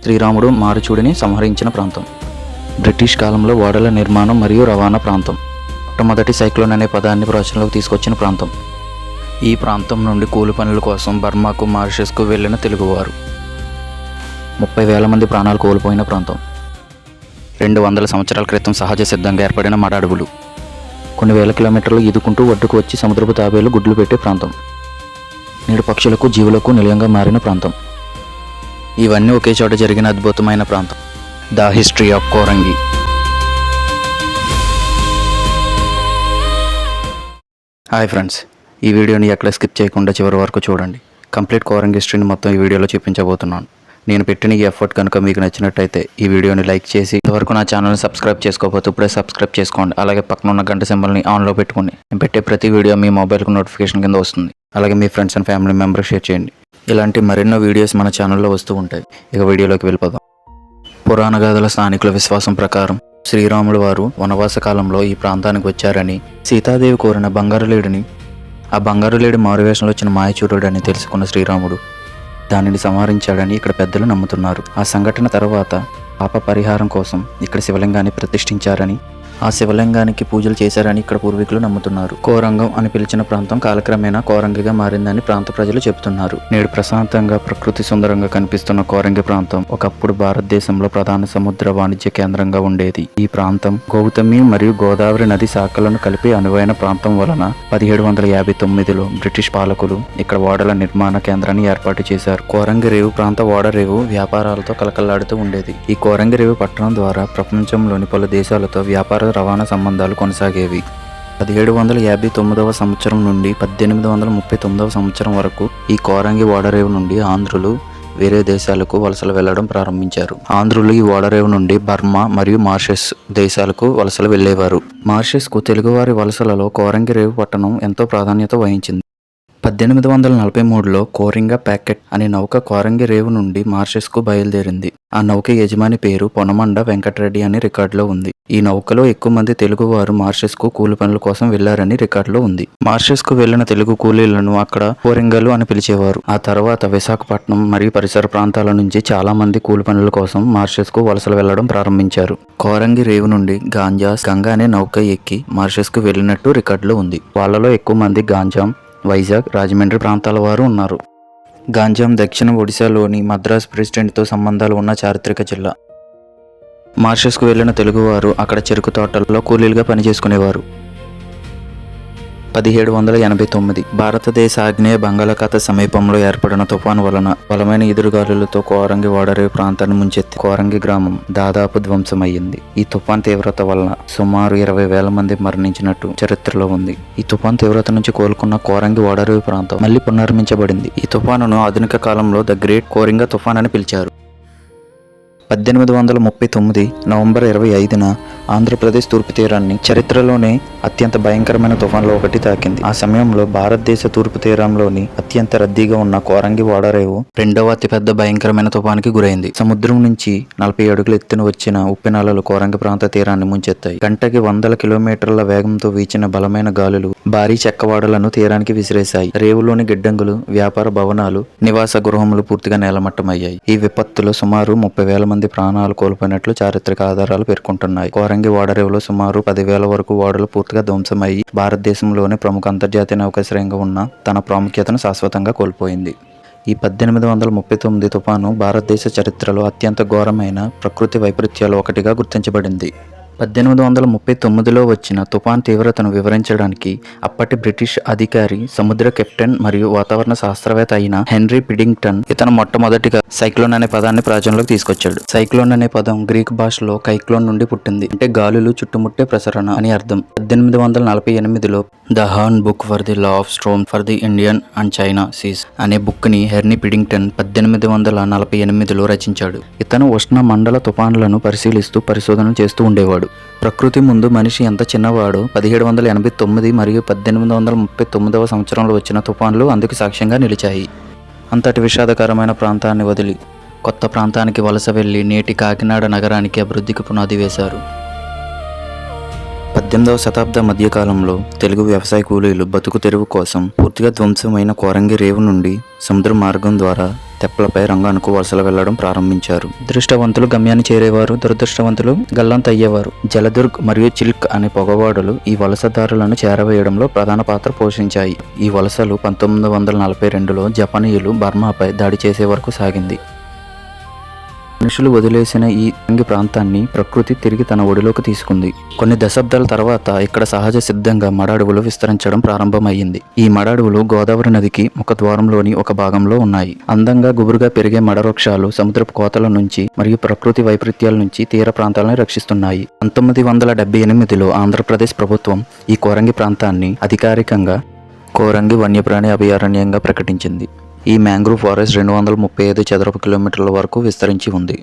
శ్రీరాముడు మారీచుడిని సంహరించిన ప్రాంతం. బ్రిటిష్ కాలంలో ఓడల నిర్మాణం మరియు రవాణా ప్రాంతం. మొట్టమొదటి సైక్లోన్ అనే పదాన్ని ప్రాచుర్యంలోకి తీసుకొచ్చిన ప్రాంతం. ఈ ప్రాంతం నుండి కూలి పనుల కోసం బర్మాకు, మారిషస్కు వెళ్ళిన తెలుగువారు. 30,000 మంది ప్రాణాలు కోల్పోయిన ప్రాంతం. 200 సంవత్సరాల క్రితం సహజ సిద్ధంగా ఏర్పడిన మడ అడవులు. కొన్ని వేల కిలోమీటర్లు ఈదుకుంటూ ఒడ్డుకు వచ్చి సముద్రపు తాబేలు గుడ్లు పెట్టే ప్రాంతం. నేడు పక్షులకు, జీవులకు నిలయంగా మారిన ప్రాంతం. ఇవన్నీ ఒకే చోట జరిగిన అద్భుతమైన ప్రాంతం. The history of Korangi. Hi friends, ఈ వీడియోని ఎక్కడ స్కిప్ చేయకుండా చివరి వరకు చూడండి. కంప్లీట్ కోరంగి హిస్టరీని మొత్తం ఈ వీడియోలో చూపించబోతున్నాను. నేను పెట్టిన ఈ ఎఫర్ట్ కనుక మీకు నచ్చినట్టయితే ఈ వీడియోని లైక్ చేసి, ఇంతవరకు నా ఛానల్ని సబ్స్క్రైబ్ చేసుకోకపోతే ఇప్పుడే సబ్స్క్రైబ్ చేసుకోండి. అలాగే పక్కన ఉన్న గంట సింబల్ని ఆన్లో పెట్టుకోండి. నేను పెట్టే ప్రతి వీడియో మీ మొబైల్కు నోటిఫికేషన్ కింద వస్తుంది. అలాగే మీ friends and family members share చేయండి. ఇలాంటి మరెన్నో వీడియోస్ మన ఛానల్లో వస్తూ ఉంటాయి. ఇక వీడియోలోకి వెళ్ళిపోదాం. పురాణ గాథల స్థానికుల విశ్వాసం ప్రకారం శ్రీరాములు వారు వనవాస కాలంలో ఈ ప్రాంతానికి వచ్చారని, సీతాదేవి కోరిన బంగారు లేడిని, ఆ బంగారు లేడి మారువేషంలో వచ్చిన మాయచూరుడు అని తెలుసుకున్న శ్రీరాముడు దానిని సంహరించాడని ఇక్కడ పెద్దలు నమ్ముతున్నారు. ఆ సంఘటన తర్వాత పాప పరిహారం కోసం ఇక్కడ శివలింగాన్ని ప్రతిష్ఠించారని, ఆ శివలింగానికి పూజలు చేశారని ఇక్కడ పూర్వీకులు నమ్ముతున్నారు. కోరంగం అని పిలిచిన ప్రాంతం కాలక్రమేణా కోరంగిగా మారిందని ప్రాంత ప్రజలు చెబుతున్నారు. నేడు ప్రశాంతంగా, ప్రకృతి సుందరంగా కనిపిస్తున్న కోరంగి ప్రాంతం ఒకప్పుడు భారతదేశంలో ప్రధాన సముద్ర వాణిజ్య కేంద్రంగా ఉండేది. ఈ ప్రాంతం గౌతమి మరియు గోదావరి నది శాఖలను కలిపి అనువైన ప్రాంతం వలన 1759లో బ్రిటిష్ పాలకులు ఇక్కడ ఓడల నిర్మాణ కేంద్రాన్ని ఏర్పాటు చేశారు. కోరంగి రేవు ప్రాంత ఓడ రేవు వ్యాపారాలతో కలకల్లాడుతూ ఉండేది. ఈ కోరంగి రేవు పట్టణం ద్వారా ప్రపంచంలోని పలు దేశాలతో వ్యాపార రవాణా సంబంధాలు కొనసాగేవి. 1759వ సంవత్సరం నుండి 1839వ సంవత్సరం వరకు ఈ కోరంగి ఓడరేవు నుండి ఆంధ్రులు వేరే దేశాలకు వలసలు వెళ్లడం ప్రారంభించారు. ఆంధ్రులు ఈ ఓడరేవు నుండి బర్మా మరియు మారిషస్ దేశాలకు వలసలు వెళ్లేవారు. మారిషస్కు తెలుగువారి వలసలలో కోరంగి రేవు పట్టణం ఎంతో ప్రాధాన్యత వహించింది. 1843లో కోరింగ ప్యాకెట్ అనే నౌక కోరంగి రేవు నుండి మారిషస్కు బయలుదేరింది. ఆ నౌక యజమాని పేరు పొనమండ వెంకటరెడ్డి అని రికార్డులో ఉంది. ఈ నౌకలో ఎక్కువ మంది తెలుగువారు మారిషస్కు కూలి పనుల కోసం వెళ్లారని రికార్డులో ఉంది. మారిషస్కు వెళ్లిన తెలుగు కూలీలను అక్కడ కోరింగలు అని పిలిచేవారు. ఆ తర్వాత విశాఖపట్నం మరియు పరిసర ప్రాంతాల నుంచి చాలా మంది కూలి పనుల కోసం మారిషస్కు వలసలు వెళ్లడం ప్రారంభించారు. కోరంగి రేవు నుండి గంగా అనే నౌక ఎక్కి మారిషస్కు వెళ్లినట్టు రికార్డులో ఉంది. వాళ్ళలో ఎక్కువ మంది గాంజాం, వైజాగ్, రాజమండ్రి ప్రాంతాల వారు ఉన్నారు. గాంజాం దక్షిణ ఒడిశాలోని మద్రాసు ప్రెసిడెంట్తో సంబంధాలు ఉన్న చారిత్రక జిల్లా. మారిషస్కు వెళ్లిన తెలుగువారు అక్కడ చెరుకు తోటల్లో కూలీలుగా పనిచేసుకునేవారు. 1789 భారతదేశ ఆగ్నేయ బంగాళాఖాత సమీపంలో ఏర్పడిన తుఫాను వలన బలమైన ఎదురుగాలులతో కోరంగి ఓడరేవు ప్రాంతాన్ని ముంచెత్తి కోరంగి గ్రామం దాదాపు ధ్వంసమయ్యింది. ఈ తుఫాన్ తీవ్రత వలన సుమారు 20,000 మంది మరణించినట్టు చరిత్రలో ఉంది. ఈ తుఫాన్ తీవ్రత నుంచి కోలుకున్న కోరంగి ఓడరేవు ప్రాంతం మళ్లీ పునర్నిర్మించబడింది. ఈ తుఫానును ఆధునిక కాలంలో ద గ్రేట్ కోరింగ తుఫాన్ అని పిలిచారు. 1839 నవంబర్ 25న ఆంధ్రప్రదేశ్ తూర్పు తీరాన్ని చరిత్రలోనే అత్యంత భయంకరమైన తుఫాన్లో ఒకటి తాకింది. ఆ సమయంలో భారతదేశ తూర్పు తీరంలోని అత్యంత రద్దీగా ఉన్న కోరంగి ఓడరేవు రెండవ అతిపెద్ద భయంకరమైన తుఫానుకి గురైంది. సముద్రం నుంచి 40 అడుగుల ఎత్తున వచ్చిన ఉప్పెనలలు కోరంగి ప్రాంత తీరాన్ని ముంచెత్తాయి. గంటకి 100 కిలోమీటర్ల వేగంతో వీచిన బలమైన గాలులు భారీ చెక్కవాడలను తీరానికి విసిరేశాయి. రేవులోని గిడ్డంగులు, వ్యాపార భవనాలు, నివాస గృహములు పూర్తిగా నేలమట్టమయ్యాయి. ఈ విపత్తులో సుమారు 30,000 మంది ప్రాణాలు కోల్పోయినట్లు చారిత్రక ఆధారాలు పేర్కొంటున్నాయి. కోరంగి ఓడరేవులో సుమారు 10,000 వరకు ఓడలు పూర్తిగా ధ్వంసమయ్యి భారతదేశంలోనే ప్రముఖ అంతర్జాతీయ నౌకాశ్రయంగా ఉన్న తన ప్రాముఖ్యతను శాశ్వతంగా కోల్పోయింది. ఈ 1839 తుఫాను భారతదేశ చరిత్రలో అత్యంత ఘోరమైన ప్రకృతి వైపరీత్యాలు ఒకటిగా గుర్తించబడింది. 1839లో వచ్చిన తుఫాన్ తీవ్రతను వివరించడానికి అప్పటి బ్రిటిష్ అధికారి, సముద్ర కెప్టెన్ మరియు వాతావరణ శాస్త్రవేత్త అయిన హెన్రీ పిడింగ్టన్ ఇతను మొట్టమొదటిగా సైక్లోన్ అనే పదాన్ని ప్రాచుర్యంలోకి తీసుకొచ్చాడు. సైక్లోన్ అనే పదం గ్రీక్ భాషలో కైక్లోన్ నుండి పుట్టింది. అంటే గాలులు చుట్టుముట్టే ప్రసరణ అని అర్థం. 1848లో the horn book for the law of storm for the Indian and China seas అనే బుక్ ని హెన్రీ పిడింగ్టన్ 1848లో రచించాడు. ఇతను ఉష్ణ మండల తుఫానులను పరిశీలిస్తూ పరిశోధనలు చేస్తూ ఉండేవాడు. ప్రకృతి ముందు మనిషి ఎంత చిన్నవాడో 1789 మరియు 1839వ సంవత్సరంలో వచ్చిన తుఫాన్లు అందుకు సాక్ష్యంగా నిలిచాయి. అంతటి విషాదకరమైన ప్రాంతాన్ని వదిలి కొత్త ప్రాంతానికి వలస వెళ్లి నేటి కాకినాడ నగరానికి అభివృద్ధికి పునాది వేశారు. 18వ శతాబ్ద మధ్యకాలంలో తెలుగు వ్యవసాయ కూలీలు బతుకు తెరువు కోసం పూర్తిగా ధ్వంసమైన కోరంగి రేవు నుండి సముద్ర మార్గం ద్వారా తెప్పలపై రంగానికి వలసలు వెళ్లడం ప్రారంభించారు. అదృష్టవంతులు గమ్యాన్ని చేరేవారు, దురదృష్టవంతులు గల్లంతయ్యేవారు. జలదుర్గ్ మరియు చిల్క్ అనే పొగవాడులు ఈ వలసదారులను చేరవేయడంలో ప్రధాన పాత్ర పోషించాయి. ఈ వలసలు 1942లో జపానీయులు బర్మాపై దాడి చేసే వరకు సాగింది. మనుషులు వదిలేసిన ఈ కోరంగి ప్రాంతాన్ని ప్రకృతి తిరిగి తన ఒడిలోకి తీసుకుంది. కొన్ని దశాబ్దాల తర్వాత ఇక్కడ సహజ సిద్ధంగా మడ అడవులు విస్తరించడం ప్రారంభమయ్యింది. ఈ మడ అడవులు గోదావరి నదికి ముఖద్వారంలోని ఒక భాగంలో ఉన్నాయి. అందంగా గుబురుగా పెరిగే మడ వృక్షాలు సముద్రపు కోతల నుంచి మరియు ప్రకృతి వైపరీత్యాల నుంచి తీర ప్రాంతాలను రక్షిస్తున్నాయి. 1978లో ఆంధ్రప్రదేశ్ ప్రభుత్వం ఈ కోరంగి ప్రాంతాన్ని అధికారికంగా కోరంగి వన్యప్రాణి అభయారణ్యంగా ప్రకటించింది. ఈ మ్యాంగ్రూవ్ ఫారెస్ట్ 235 చదరపు కిలోమీటర్ల వరకు విస్తరించి ఉంది.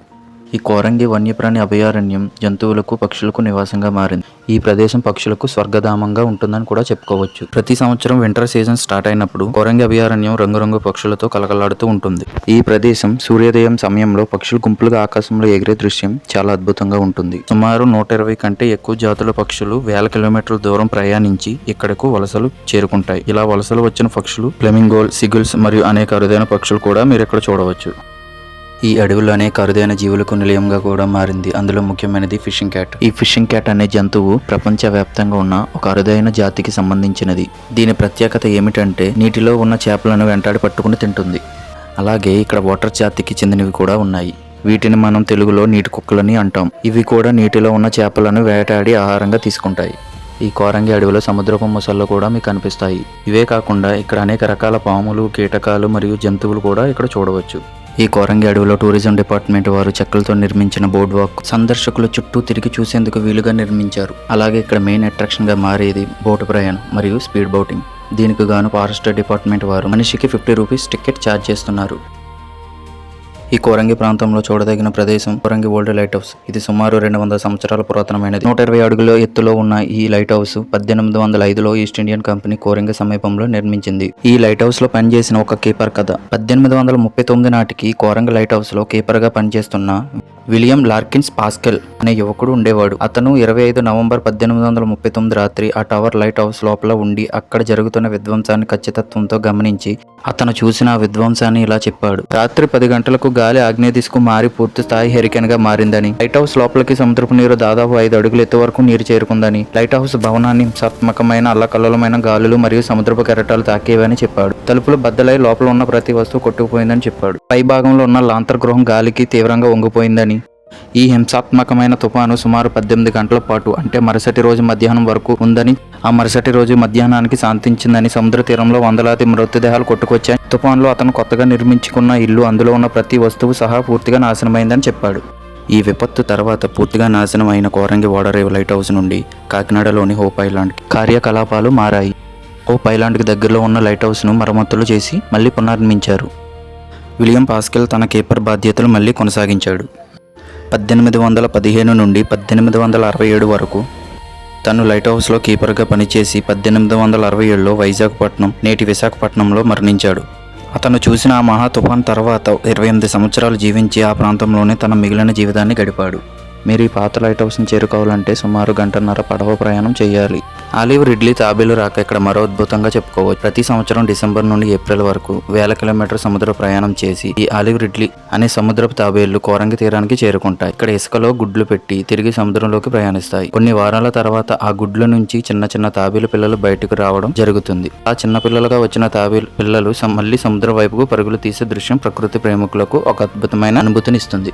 ఈ కోరంగి వన్యప్రాణి అభయారణ్యం జంతువులకు, పక్షులకు నివాసంగా మారింది. ఈ ప్రదేశం పక్షులకు స్వర్గధామంగా ఉంటుందని కూడా చెప్పుకోవచ్చు. ప్రతి సంవత్సరం వింటర్ సీజన్ స్టార్ట్ అయినప్పుడు కోరంగి అభయారణ్యం రంగురంగు పక్షులతో కలకలాడుతూ ఉంటుంది. ఈ ప్రదేశం సూర్యోదయం సమయంలో పక్షులు గుంపులుగా ఆకాశంలో ఎగిరే దృశ్యం చాలా అద్భుతంగా ఉంటుంది. సుమారు 120 కంటే ఎక్కువ జాతుల పక్షులు వేల కిలోమీటర్ల దూరం ప్రయాణించి ఇక్కడకు వలసలు చేరుకుంటాయి. ఇలా వలసలు వచ్చిన పక్షులు ఫ్లెమింగోల్, సిగుల్స్ మరియు అనేక అరుదైన పక్షులు కూడా మీరు ఇక్కడ చూడవచ్చు. ఈ అడవిలో అనేక అరుదైన జీవులకు నిలయంగా కూడా మారింది. అందులో ముఖ్యమైనది ఫిషింగ్ క్యాట్. ఈ ఫిషింగ్ క్యాట్ అనే జంతువు ప్రపంచవ్యాప్తంగా ఉన్న ఒక అరుదైన జాతికి సంబంధించినది. దీని ప్రత్యేకత ఏమిటంటే నీటిలో ఉన్న చేపలను వెంటాడి పట్టుకుని తింటుంది. అలాగే ఇక్కడ వాటర్ జాతికి చెందినవి కూడా ఉన్నాయి. వీటిని మనం తెలుగులో నీటి కుక్కలని అంటాం. ఇవి కూడా నీటిలో ఉన్న చేపలను వేటాడి ఆహారంగా తీసుకుంటాయి. ఈ కోరంగి అడవిలో సముద్రపు మొసళ్ళు కూడా మీకు కనిపిస్తాయి. ఇవే కాకుండా ఇక్కడ అనేక రకాల పాములు, కీటకాలు మరియు జంతువులు కూడా ఇక్కడ చూడవచ్చు. ఈ కోరంగి అడవిలో టూరిజం డిపార్ట్మెంట్ వారు చెక్కలతో నిర్మించిన బోర్డ్ వాక్ సందర్శకుల చుట్టూ తిరిగి చూసేందుకు వీలుగా నిర్మించారు. అలాగే ఇక్కడ మెయిన్ అట్రాక్షన్ గా మారేది బోటు ప్రయాణం మరియు స్పీడ్ బోటింగ్. దీనికి గాను ఫారెస్ట్ డిపార్ట్మెంట్ వారు మనిషికి 50 రూపీస్ టికెట్ ఛార్జ్ చేస్తున్నారు. ఈ కోరంగి ప్రాంతంలో చూడదగిన ప్రదేశం కోరంగి ఓల్డ్ లైట్ హౌస్. ఇది సుమారు 200 సంవత్సరాల పురాతనమైనది. 120 అడుగుల ఎత్తులో ఉన్న ఈ లైట్ హౌస్ 1805లో ఈస్ట్ ఇండియన్ కంపెనీ కోరంగి సమీపంలో నిర్మించింది. ఈ లైట్ హౌస్ లో పనిచేసిన ఒక కీపర్ కథ. 1839 నాటికి కోరంగి లైట్ హౌస్ లో కీపర్ గా పనిచేస్తున్న విలియం లార్కిన్స్ పాస్కెల్ అనే యువకుడు ఉండేవాడు. అతను 25 నవంబర్ 1839 రాత్రి ఆ టవర్ లైట్ హౌస్ లోపల ఉండి అక్కడ జరుగుతున్న విధ్వంసాన్ని ఖచ్చితత్వంతో గమనించి అతను చూసిన ఆ విధ్వంసాన్ని ఇలా చెప్పాడు. రాత్రి 10 గంటలకు గాలి ఆగ్నేయ దిశకు మారి పూర్తి స్థాయి హెరికేన్ గా మారిందని, లైట్ హౌస్ లోపలికి సముద్రపు నీరు దాదాపు 5 అడుగుల ఎత్తు వరకు నీరు చేరుకుందని, లైట్ హౌస్ భవనాన్ని హింసాత్మకమైన అల్లకల్లోలమైన గాలులు మరియు సముద్రపు కెరటాలు తాకేవని చెప్పాడు. తలుపులు బద్దలై లోపల ఉన్న ప్రతి వస్తువు కొట్టుకుపోయిందని చెప్పాడు. పై భాగంలో ఉన్న లాంతర్ గృహం గాలికి తీవ్రంగా వంగిపోయిందని, ఈ హింసాత్మకమైన తుఫాను సుమారు 18 గంటల పాటు అంటే మరుసటి రోజు మధ్యాహ్నం వరకు ఉందని, ఆ మరుసటి రోజు మధ్యాహ్నానికి శాంతించిందని, సముద్ర తీరంలో వందలాది మృతదేహాలు కొట్టుకొచ్చాయి. తుఫాన్లో అతను కొత్తగా నిర్మించుకున్న ఇల్లు, అందులో ఉన్న ప్రతి వస్తువు సహా పూర్తిగా నాశనమైందని చెప్పాడు. ఈ విపత్తు తర్వాత పూర్తిగా నాశనం అయిన కోరంగి ఓడరేవు లైట్ హౌస్ నుండి కాకినాడలోని హోప్ ఐలాండ్ కార్యకలాపాలు మారాయి. హోప్ ఐలాండ్కి దగ్గరలో ఉన్న లైట్ హౌస్ను మరమ్మతులు చేసి మళ్ళీ పునర్నిర్మించారు. విలియం పాస్కెల్ తన కీపర్ బాధ్యతలు మళ్ళీ కొనసాగించాడు. 1815 నుండి 1867 వరకు తను లైట్ హౌస్లో కీపర్గా పనిచేసి 1867లో వైజాగ్పట్నం, నేటి విశాఖపట్నంలో మరణించాడు. అతను చూసిన ఆ మహా తుఫాన్ తర్వాత 28 సంవత్సరాలు జీవించి ఆ ప్రాంతంలోనే తన మిగిలిన జీవితాన్ని గడిపాడు. మీరు ఈ పాత లైట్ హౌస్ని చేరుకోవాలంటే సుమారు 1.5 గంటల పడవ ప్రయాణం చేయాలి. ఆలివ్ రిడ్లీ తాబేలు రాక ఇక్కడ మరో అద్భుతంగా చెప్పుకోవచ్చు. ప్రతి సంవత్సరం డిసెంబర్ నుండి ఏప్రిల్ వరకు వేల కిలోమీటర్ సముద్ర ప్రయాణం చేసి ఈ ఆలివ్ రిడ్లీ అనే సముద్రపు తాబేళ్లు కోరంగి తీరానికి చేరుకుంటాయి. ఇక్కడ ఇసుకలో గుడ్లు పెట్టి తిరిగి సముద్రంలోకి ప్రయాణిస్తాయి. కొన్ని వారాల తర్వాత ఆ గుడ్ల నుంచి చిన్న చిన్న తాబేలు పిల్లలు బయటకు రావడం జరుగుతుంది. ఆ చిన్న పిల్లలుగా వచ్చిన తాబేలు పిల్లలు మళ్ళీ సముద్రం వైపుకు పరుగులు తీసే దృశ్యం ప్రకృతి ప్రేమికులకు ఒక అద్భుతమైన అనుభూతినిస్తుంది.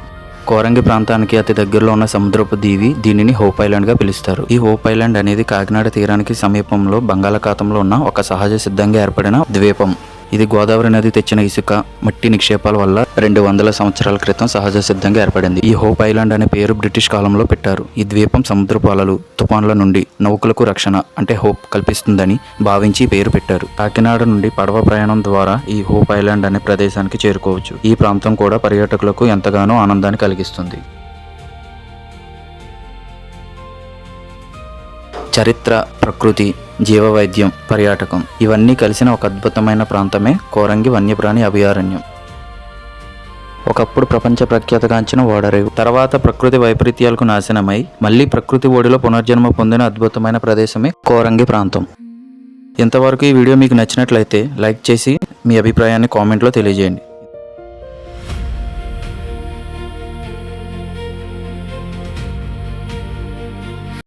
కోరంగి ప్రాంతానికి అతి దగ్గరలో ఉన్న సముద్రపు దీవి దీనిని హోప్ ఐలాండ్ గా పిలుస్తారు. ఈ హోప్ ఐలాండ్ అనేది కాకినాడ తీరానికి సమీపంలో బంగాళాఖాతంలో ఉన్న ఒక సహజ సిద్ధంగా ఏర్పడిన ద్వీపం. ఇది గోదావరి నది తెచ్చిన ఇసుక, మట్టి నిక్షేపాల వల్ల 200 సంవత్సరాల క్రితం సహజ సిద్ధంగా ఏర్పడింది. ఈ హోప్ ఐలాండ్ అనే పేరు బ్రిటిష్ కాలంలో పెట్టారు. ఈ ద్వీపం సముద్రపు అలలు, తుఫాన్ల నుండి నౌకలకు రక్షణ అంటే హోప్ కల్పిస్తుందని భావించి పేరు పెట్టారు. కాకినాడ నుండి పడవ ప్రయాణం ద్వారా ఈ హోప్ ఐలాండ్ అనే ప్రదేశానికి చేరుకోవచ్చు. ఈ ప్రాంతం కూడా పర్యాటకులకు ఎంతగానో ఆనందాన్ని కలిగిస్తుంది. చరిత్ర, ప్రకృతి, జీవవైద్యం, పర్యాటకం ఇవన్నీ కలిసిన ఒక అద్భుతమైన ప్రాంతమే కోరంగి వన్యప్రాణి అభయారణ్యం. ఒకప్పుడు ప్రపంచ ప్రఖ్యాతగాంచిన ఓడరేవు తర్వాత ప్రకృతి వైపరీత్యాలకు నాశనమై మళ్ళీ ప్రకృతి ఒడిలో పునర్జన్మ పొందిన అద్భుతమైన ప్రదేశమే కోరంగి ప్రాంతం. ఇంతవరకు ఈ వీడియో మీకు నచ్చినట్లయితే లైక్ చేసి మీ అభిప్రాయాన్ని కామెంట్లో తెలియజేయండి.